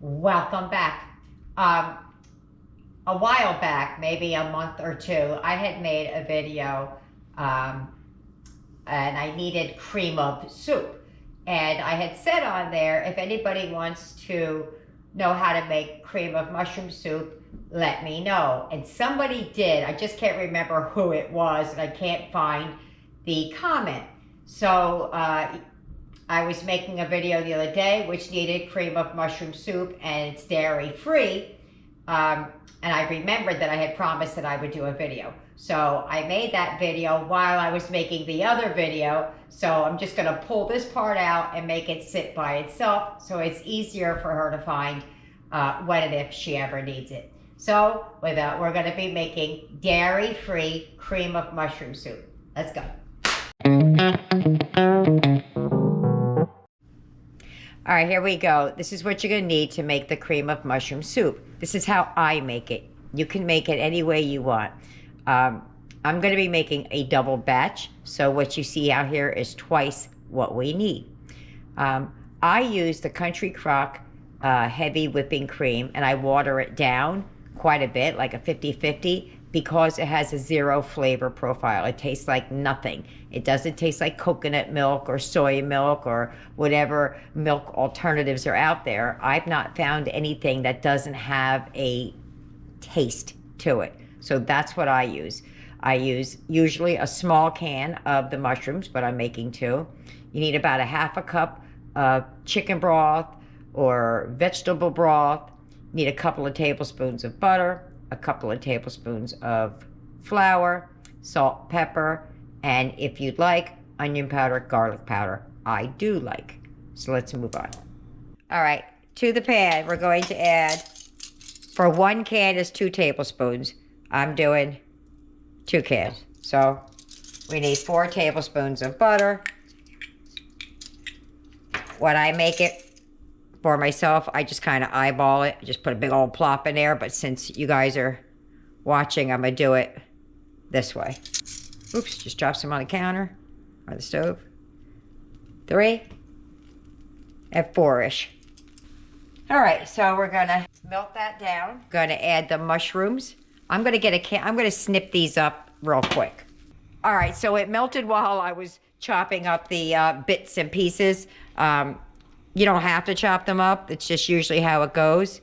Welcome back. A while back, maybe a month or two, I had made a video and I needed cream of soup. And I had said on there, if anybody wants to know how to make cream of mushroom soup, let me know. And somebody did. I just can't remember who it was, and I can't find the comment. So I was making a video the other day which needed cream of mushroom soup, and it's dairy free. And I remembered that I had promised that I would do a video. So I made that video while I was making the other video. So I'm just gonna pull this part out and make it sit by itself so it's easier for her to find when and if she ever needs it. So we're gonna be making dairy-free cream of mushroom soup. Let's go. All right, here we go. This is what you're gonna need to make the cream of mushroom soup. This is how I make it. You can make it any way you want. I'm gonna be making a double batch, so what you see out here is twice what we need. I use the Country Crock heavy whipping cream, and I water it down quite a bit, like a 50-50, because it has a zero flavor profile. It tastes like nothing. It doesn't taste like coconut milk or soy milk or whatever milk alternatives are out there. I've not found anything that doesn't have a taste to it. So that's what I use. I use usually a small can of the mushrooms, but I'm making two. You need about a half a cup of chicken broth or vegetable broth. You need a couple of tablespoons of butter, a couple of tablespoons of flour, salt, pepper, and if you'd like, onion powder, garlic powder. I do like. So let's move on. All right, to the pan, we're going to add, for one can is 2 tablespoons. I'm doing 2 cans. So we need 4 tablespoons of butter. When I make it for myself, I just kind of eyeball it. Just put a big old plop in there, but since you guys are watching, I'm gonna do it this way. Oops, just drop some on the counter or the stove. 3 and 4-ish. All right, so we're gonna melt that down. Gonna add the mushrooms. I'm gonna snip these up real quick. All right, so it melted while I was chopping up the bits and pieces. You don't have to chop them up. It's just usually how it goes.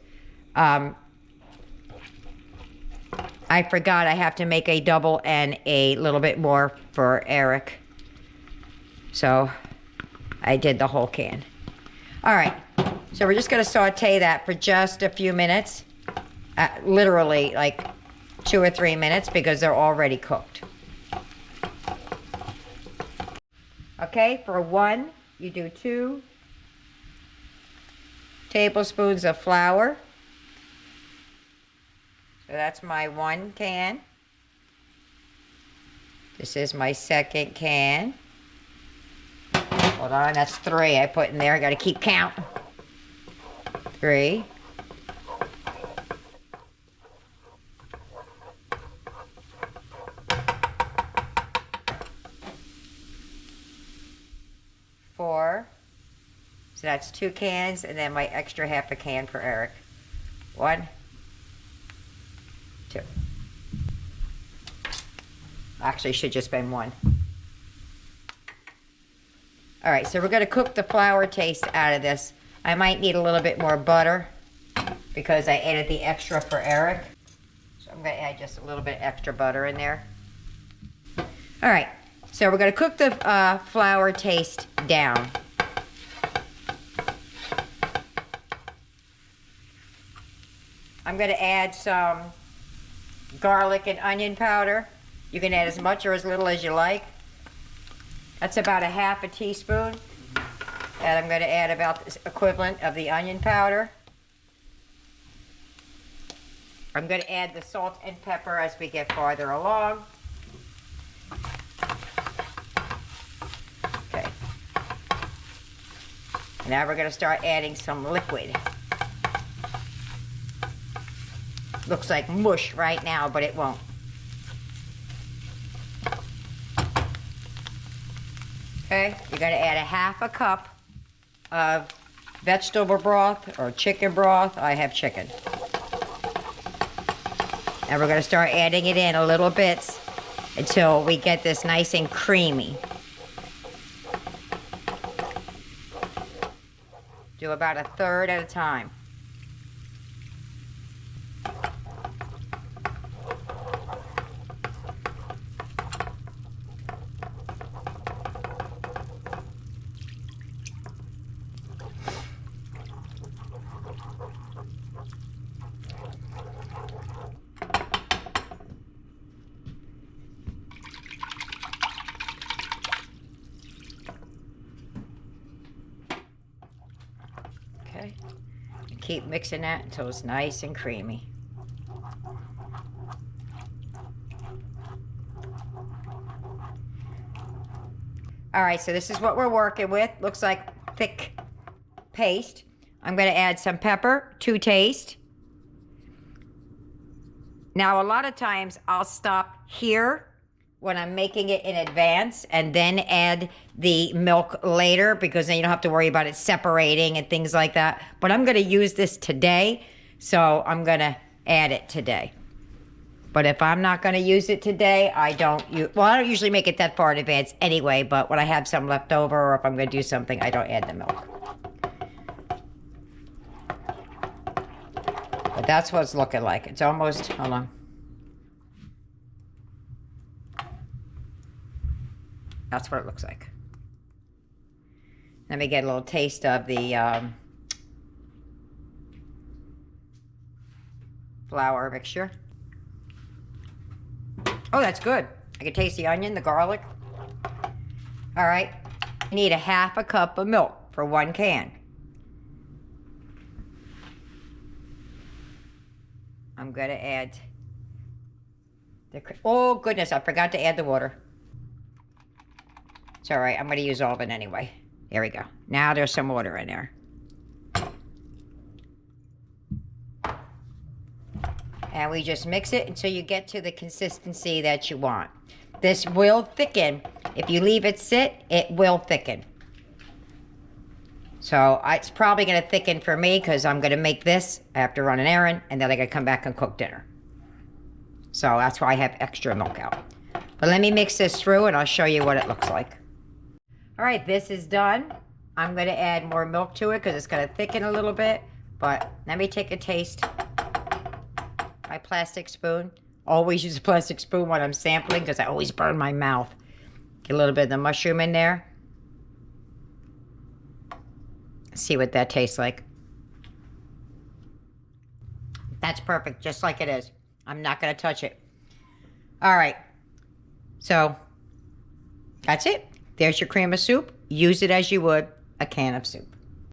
I forgot I have to make a double and a little bit more for Eric. So I did the whole can. All right, so we're just gonna saute that for just a few minutes. Literally like 2 or 3 minutes because they're already cooked. Okay, for one, you do 2 tablespoons of flour. So that's my 1 can. This is my 2nd can. Hold on, that's 3 I put in there. I gotta keep count. 3. 4. So that's 2 cans, and then my extra half a can for Eric. 1, 2. Actually, should just been 1. All right, so we're gonna cook the flour taste out of this. I might need a little bit more butter because I added the extra for Eric. So I'm gonna add just a little bit extra butter in there. All right, so we're gonna cook the flour taste down. I'm gonna add some garlic and onion powder. You can add as much or as little as you like. That's about a half a teaspoon. And I'm gonna add about the equivalent of the onion powder. I'm gonna add the salt and pepper as we get farther along. Okay. Now we're gonna start adding some liquid. Looks like mush right now, but it won't. Okay, you're gonna add a half a cup of vegetable broth or chicken broth. I have chicken. And we're going to start adding it in a little bit until we get this nice and creamy. Do about a third at a time. Okay, and keep mixing that until it's nice and creamy. All right, so this is what we're working with. Looks like thick paste. I'm going to add some pepper to taste. Now, a lot of times I'll stop here when I'm making it in advance and then add the milk later, because then you don't have to worry about it separating and things like that. But I'm going to use this today, so I'm going to add it today. But if I'm not going to use it today, I don't usually make it that far in advance anyway, but when I have some left over or if I'm going to do something, I don't add the milk. But that's what it's looking like. It's almost, hold on. That's what it looks like. Let me get a little taste of the flour mixture. Oh, that's good. I can taste the onion, the garlic. All right. I need a half a cup of milk for 1 can. I'm going to add the... Oh, goodness, I forgot to add the water. It's all right. I'm going to use all of it anyway. There we go. Now there's some water in there. And we just mix it until you get to the consistency that you want. This will thicken. If you leave it sit, it will thicken. So it's probably going to thicken for me because I'm going to make this. I have to run an errand, and then I got to come back and cook dinner. So that's why I have extra milk out. But let me mix this through, and I'll show you what it looks like. All right, this is done. I'm going to add more milk to it because it's going to thicken a little bit. But let me take a taste. My plastic spoon. Always use a plastic spoon when I'm sampling because I always burn my mouth. Get a little bit of the mushroom in there. See what that tastes like. That's perfect, just like it is. I'm not going to touch it. All right. So, that's it. There's your cream of soup. Use it as you would a can of soup.